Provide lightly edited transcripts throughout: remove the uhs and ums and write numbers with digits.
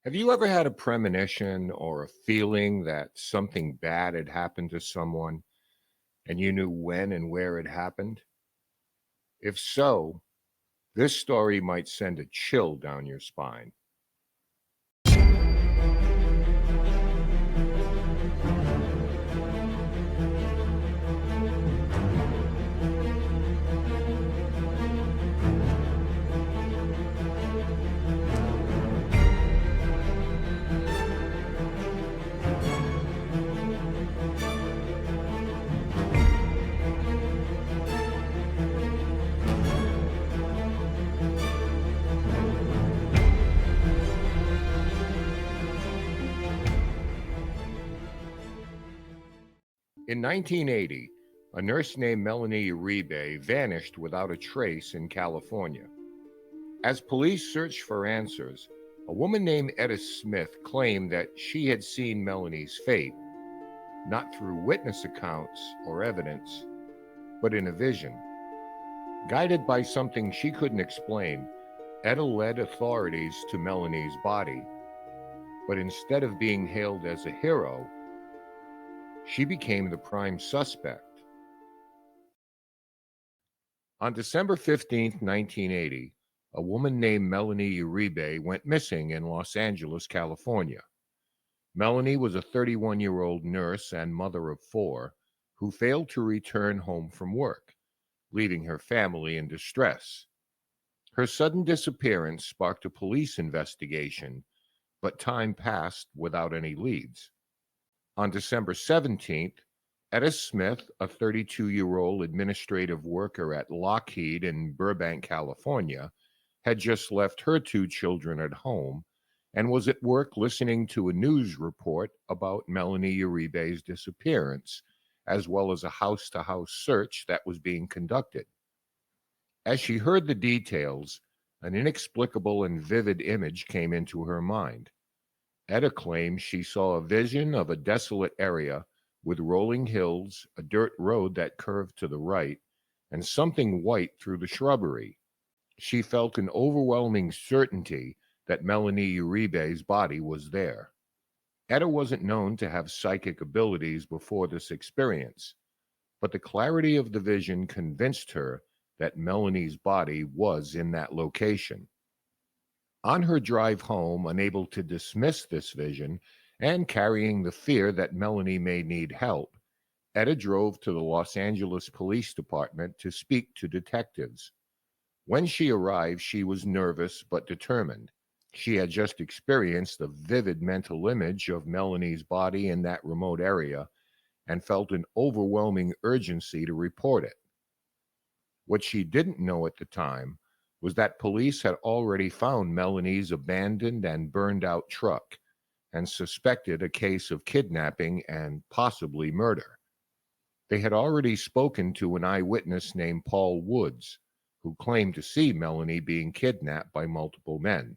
Have you ever had a premonition or a feeling that something bad had happened to someone and you knew when and where it happened? If so, this story might send a chill down your spine. In 1980, a nurse named Melanie Uribe vanished without a trace in California. As police searched for answers, a woman named Etta Smith claimed that she had seen Melanie's fate, not through witness accounts or evidence, but in a vision. Guided by something she couldn't explain, Etta led authorities to Melanie's body, but instead of being hailed as a hero, she became the prime suspect. On December 15, 1980, a woman named Melanie Uribe went missing in Los Angeles, California. Melanie was a 31-year-old nurse and mother of four who failed to return home from work, leaving her family in distress. Her sudden disappearance sparked a police investigation, but time passed without any leads. On December 17th, Etta Smith, a 32-year-old administrative worker at Lockheed in Burbank, California, had just left her two children at home and was at work listening to a news report about Melanie Uribe's disappearance, as well as a house-to-house search that was being conducted. As she heard the details, an inexplicable and vivid image came into her mind. Etta claims she saw a vision of a desolate area with rolling hills, a dirt road that curved to the right, and something white through the shrubbery. She felt an overwhelming certainty that Melanie Uribe's body was there. Etta wasn't known to have psychic abilities before this experience, but the clarity of the vision convinced her that Melanie's body was in that location. On her drive home, unable to dismiss this vision and carrying the fear that Melanie may need help, Etta drove to the Los Angeles Police Department to speak to detectives. When she arrived, she was nervous but determined. She had just experienced a vivid mental image of Melanie's body in that remote area and felt an overwhelming urgency to report it. What she didn't know at the time was that police had already found Melanie's abandoned and burned out truck and suspected a case of kidnapping and possibly murder. They had already spoken to an eyewitness named Paul Woods, who claimed to see Melanie being kidnapped by multiple men.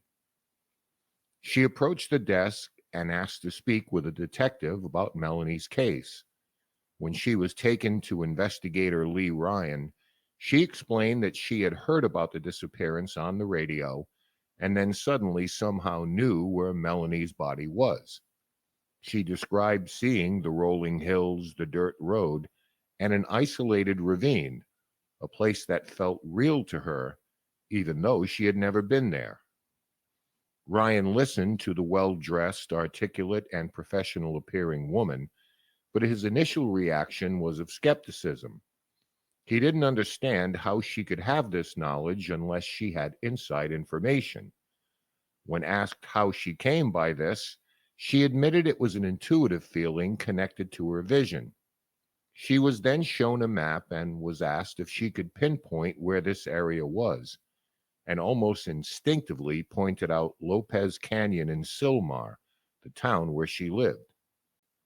She approached the desk and asked to speak with a detective about Melanie's case. When she was taken to investigator Lee Ryan, she explained that she had heard about the disappearance on the radio and then suddenly somehow knew where Melanie's body was. She described seeing the rolling hills, the dirt road, and an isolated ravine, a place that felt real to her, even though she had never been there. Ryan listened to the well-dressed, articulate, and professional-appearing woman, but his initial reaction was of skepticism. He didn't understand how she could have this knowledge unless she had inside information. When asked how she came by this, she admitted it was an intuitive feeling connected to her vision. She was then shown a map and was asked if she could pinpoint where this area was, and almost instinctively pointed out Lopez Canyon in Sylmar, the town where she lived.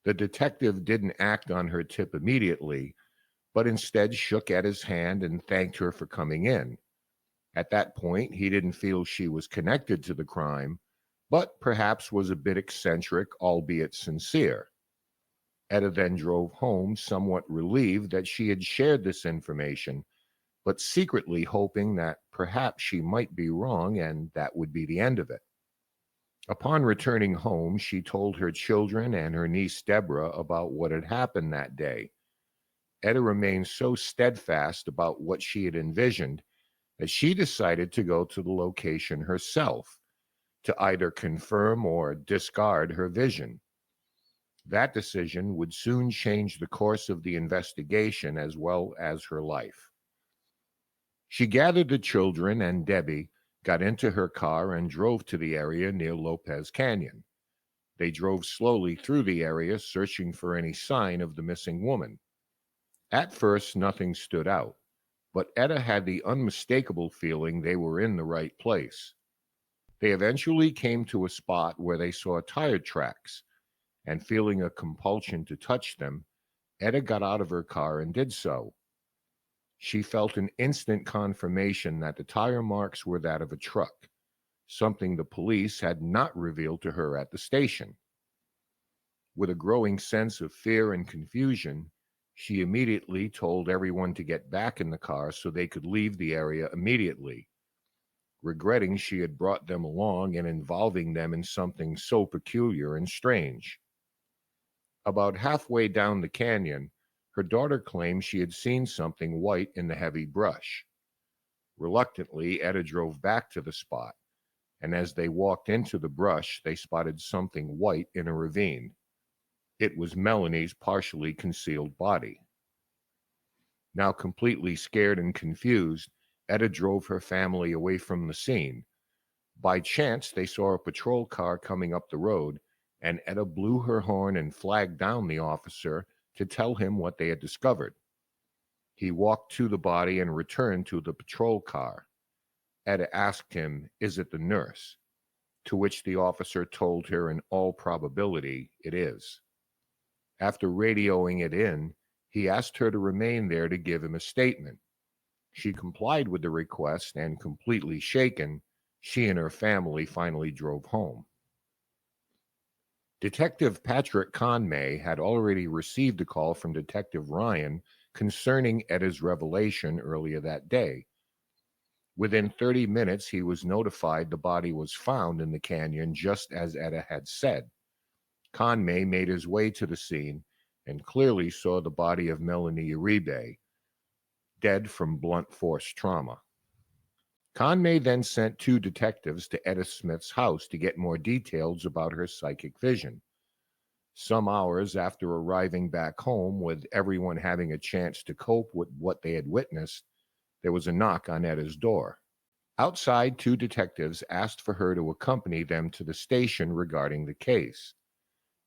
The detective didn't act on her tip immediately, but instead shook at his hand and thanked her for coming in. At that point, he didn't feel she was connected to the crime, but perhaps was a bit eccentric, albeit sincere. Etta then drove home somewhat relieved that she had shared this information, but secretly hoping that perhaps she might be wrong and that would be the end of it. Upon returning home, she told her children and her niece Deborah about what had happened that day. Etta remained so steadfast about what she had envisioned that she decided to go to the location herself to either confirm or discard her vision. That decision would soon change the course of the investigation as well as her life. She gathered the children and Debbie, got into her car, and drove to the area near Lopez Canyon. They drove slowly through the area, searching for any sign of the missing woman. At first, nothing stood out, but Etta had the unmistakable feeling they were in the right place. They eventually came to a spot where they saw tire tracks, and feeling a compulsion to touch them, Etta got out of her car and did so. She felt an instant confirmation that the tire marks were that of a truck, something the police had not revealed to her at the station. With a growing sense of fear and confusion, she immediately told everyone to get back in the car so they could leave the area immediately, regretting she had brought them along and involving them in something so peculiar and strange. About halfway down the canyon, her daughter claimed she had seen something white in the heavy brush. Reluctantly, Etta drove back to the spot, and as they walked into the brush, they spotted something white in a ravine. It was Melanie's partially concealed body. Now completely scared and confused, Etta drove her family away from the scene. By chance, they saw a patrol car coming up the road, and Etta blew her horn and flagged down the officer to tell him what they had discovered. He walked to the body and returned to the patrol car. Etta asked him, "Is it the nurse?" To which the officer told her in all probability it is. After radioing it in, he asked her to remain there to give him a statement. She complied with the request, and completely shaken, she and her family finally drove home. Detective Patrick Conmay had already received a call from Detective Ryan concerning Etta's revelation earlier that day. Within 30 minutes, he was notified the body was found in the canyon just as Etta had said. Conmay made his way to the scene and clearly saw the body of Melanie Uribe, dead from blunt force trauma. Conmay then sent two detectives to Etta Smith's house to get more details about her psychic vision. Some hours after arriving back home, with everyone having a chance to cope with what they had witnessed, there was a knock on Etta's door. Outside, two detectives asked for her to accompany them to the station regarding the case.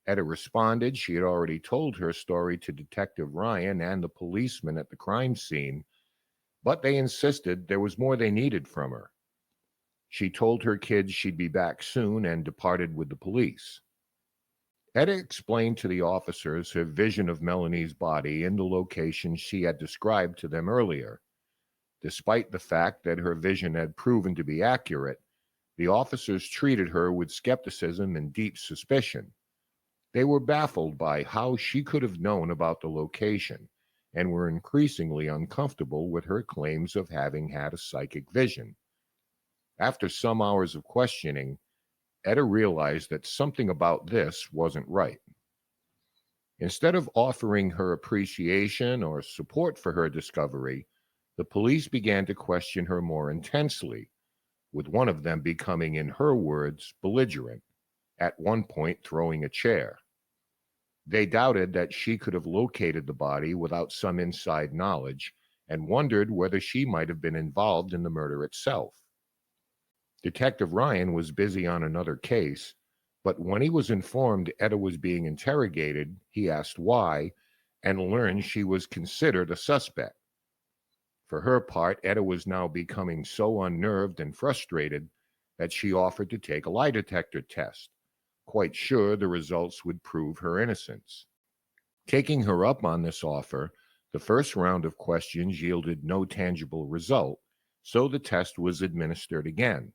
Etta responded she had already told her story to Detective Ryan and the policeman at the crime scene, but they insisted there was more they needed from her. She told her kids she'd be back soon and departed with the police. Etta explained to the officers her vision of Melanie's body in the location she had described to them earlier. Despite the fact that her vision had proven to be accurate, the officers treated her with skepticism and deep suspicion. They were baffled by how she could have known about the location and were increasingly uncomfortable with her claims of having had a psychic vision. After some hours of questioning, Etta realized that something about this wasn't right. Instead of offering her appreciation or support for her discovery, the police began to question her more intensely, with one of them becoming, in her words, belligerent, at one point throwing a chair. They doubted that she could have located the body without some inside knowledge and wondered whether she might have been involved in the murder itself. Detective Ryan was busy on another case, but when he was informed Etta was being interrogated, he asked why and learned she was considered a suspect. For her part, Etta was now becoming so unnerved and frustrated that she offered to take a lie detector test, quite sure the results would prove her innocence. Taking her up on this offer, the first round of questions yielded no tangible result, so the test was administered again.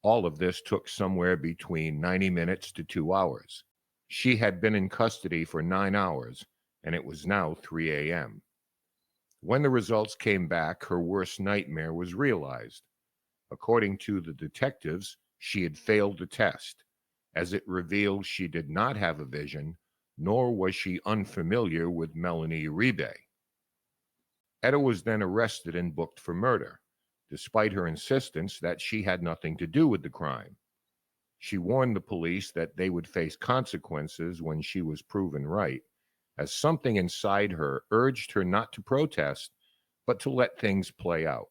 All of this took somewhere between 90 minutes to 2 hours. She had been in custody for 9 hours, and it was now 3 a.m. When the results came back, her worst nightmare was realized. According to the detectives, She had failed the test, as it revealed she did not have a vision, nor was she unfamiliar with Melanie Uribe. Etta was then arrested and booked for murder, despite her insistence that she had nothing to do with the crime. She warned the police that they would face consequences when she was proven right, as something inside her urged her not to protest, but to let things play out.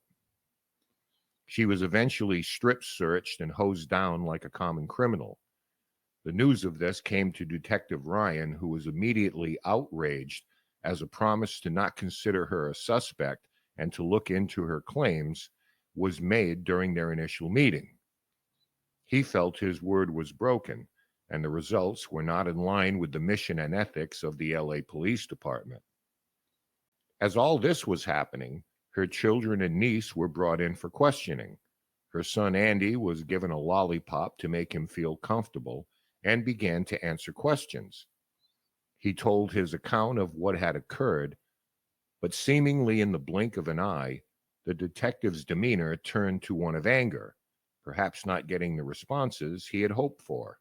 She was eventually strip searched and hosed down like a common criminal. The news of this came to Detective Ryan, who was immediately outraged, as a promise to not consider her a suspect and to look into her claims was made during their initial meeting. He felt his word was broken, and the results were not in line with the mission and ethics of the LA Police Department. As all this was happening, her children and niece were brought in for questioning. Her son Andy was given a lollipop to make him feel comfortable and began to answer questions. He told his account of what had occurred, but seemingly in the blink of an eye, the detective's demeanor turned to one of anger, perhaps not getting the responses he had hoped for.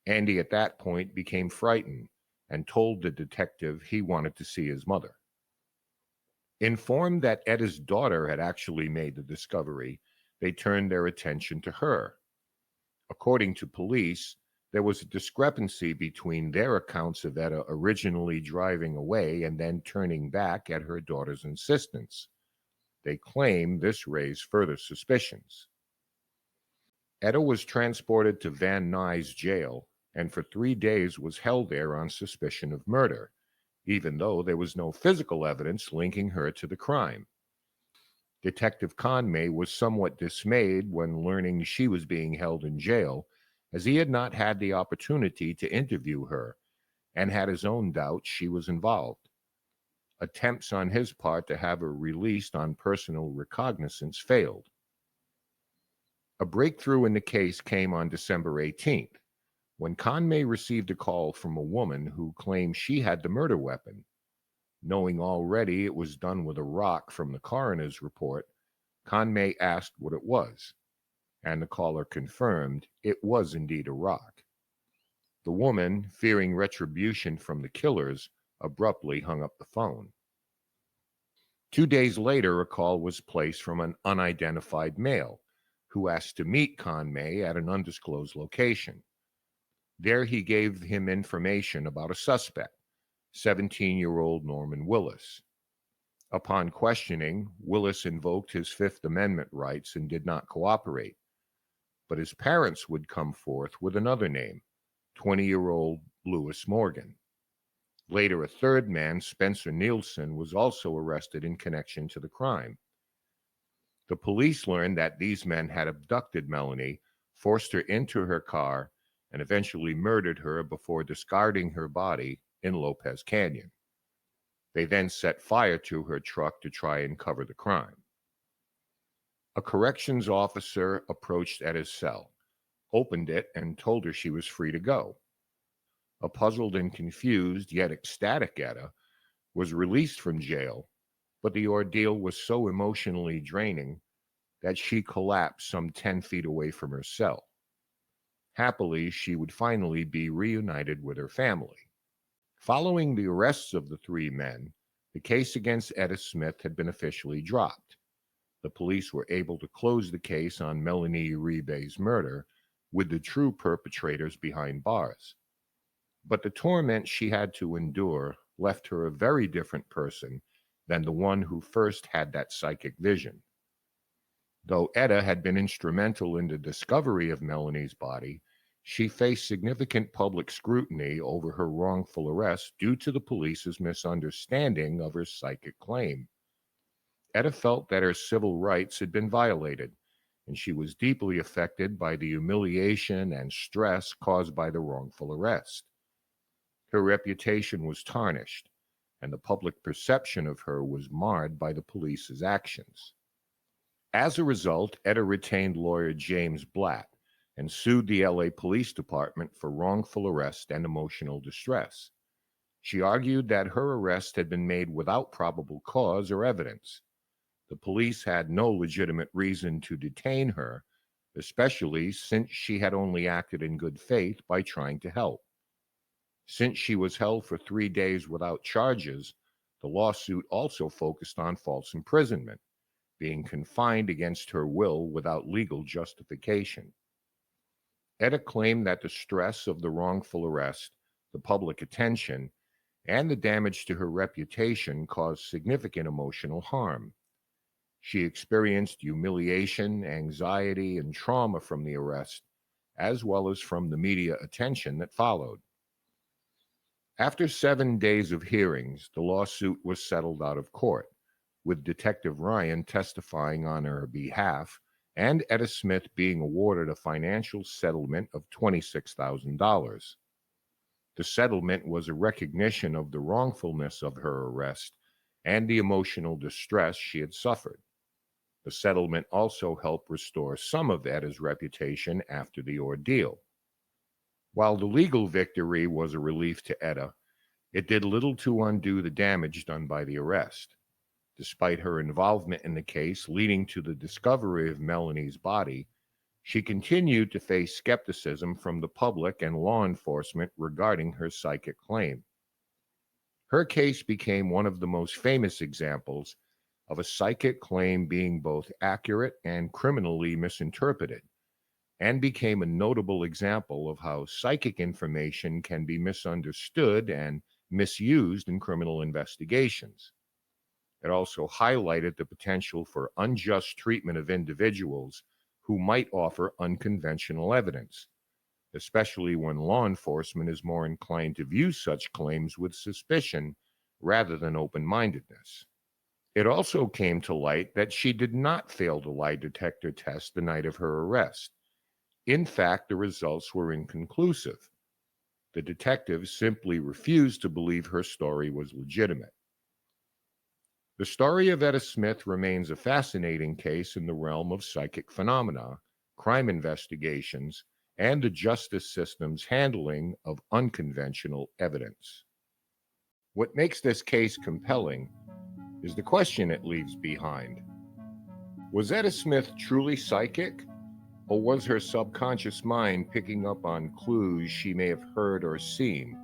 Andy at that point became frightened and told the detective he wanted to see his mother. Informed that Etta's daughter had actually made the discovery, they turned their attention to her. According to police, there was a discrepancy between their accounts of Etta originally driving away and then turning back at her daughter's insistence. They claim this raised further suspicions. Etta was transported to Van Nuys jail and for 3 days was held there on suspicion of murder, even though there was no physical evidence linking her to the crime. Detective Conway was somewhat dismayed when learning she was being held in jail, as he had not had the opportunity to interview her and had his own doubts she was involved. Attempts on his part to have her released on personal recognizance failed. A breakthrough in the case came on December 18th, when Conway received a call from a woman who claimed she had the murder weapon. Knowing already it was done with a rock from the coroner's report, Conway asked what it was, and the caller confirmed it was indeed a rock. The woman, fearing retribution from the killers, abruptly hung up the phone. 2 days later, a call was placed from an unidentified male who asked to meet Conway at an undisclosed location. There he gave him information about a suspect, 17-year-old Norman Willis. Upon questioning, Willis invoked his Fifth Amendment rights and did not cooperate. But his parents would come forth with another name, 20-year-old Lewis Morgan. Later, a third man, Spencer Nielsen, was also arrested in connection to the crime. The police learned that these men had abducted Melanie, forced her into her car, and eventually murdered her before discarding her body in Lopez Canyon. They then set fire to her truck to try and cover the crime. A corrections officer approached Etta's cell, opened it, and told her she was free to go. A puzzled and confused, yet ecstatic Etta was released from jail, but the ordeal was so emotionally draining that she collapsed some 10 feet away from her cell. Happily, she would finally be reunited with her family. Following the arrests of the 3 men, the case against Etta Smith had been officially dropped. The police were able to close the case on Melanie Uribe's murder, with the true perpetrators behind bars. But the torment she had to endure left her a very different person than the one who first had that psychic vision. Though Etta had been instrumental in the discovery of Melanie's body, she faced significant public scrutiny over her wrongful arrest due to the police's misunderstanding of her psychic claim. Etta felt that her civil rights had been violated, and she was deeply affected by the humiliation and stress caused by the wrongful arrest. Her reputation was tarnished, and the public perception of her was marred by the police's actions. As a result, Etta retained lawyer James Blatt and sued the LA Police Department for wrongful arrest and emotional distress. She argued that her arrest had been made without probable cause or evidence. The police had no legitimate reason to detain her, especially since she had only acted in good faith by trying to help. Since she was held for 3 days without charges, the lawsuit also focused on false imprisonment, being confined against her will without legal justification. Etta claimed that the stress of the wrongful arrest, the public attention, and the damage to her reputation caused significant emotional harm. She experienced humiliation, anxiety, and trauma from the arrest, as well as from the media attention that followed. After 7 days of hearings, the lawsuit was settled out of court, with Detective Ryan testifying on her behalf and Etta Smith being awarded a financial settlement of $26,000. The settlement was a recognition of the wrongfulness of her arrest and the emotional distress she had suffered. The settlement also helped restore some of Etta's reputation after the ordeal. While the legal victory was a relief to Etta, it did little to undo the damage done by the arrest. Despite her involvement in the case leading to the discovery of Melanie's body, she continued to face skepticism from the public and law enforcement regarding her psychic claim. Her case became one of the most famous examples of a psychic claim being both accurate and criminally misinterpreted, and became a notable example of how psychic information can be misunderstood and misused in criminal investigations. It also highlighted the potential for unjust treatment of individuals who might offer unconventional evidence, especially when law enforcement is more inclined to view such claims with suspicion rather than open-mindedness. It also came to light that she did not fail the lie detector test the night of her arrest. In fact, the results were inconclusive. The detectives simply refused to believe her story was legitimate. The story of Etta Smith remains a fascinating case in the realm of psychic phenomena, crime investigations, and the justice system's handling of unconventional evidence. What makes this case compelling is the question it leaves behind. Was Etta Smith truly psychic, or was her subconscious mind picking up on clues she may have heard or seen?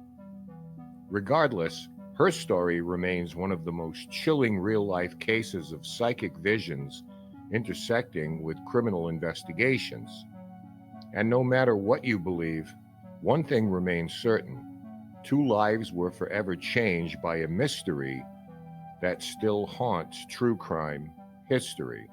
Regardless, her story remains one of the most chilling real-life cases of psychic visions intersecting with criminal investigations. And no matter what you believe, one thing remains certain: two lives were forever changed by a mystery that still haunts true crime history.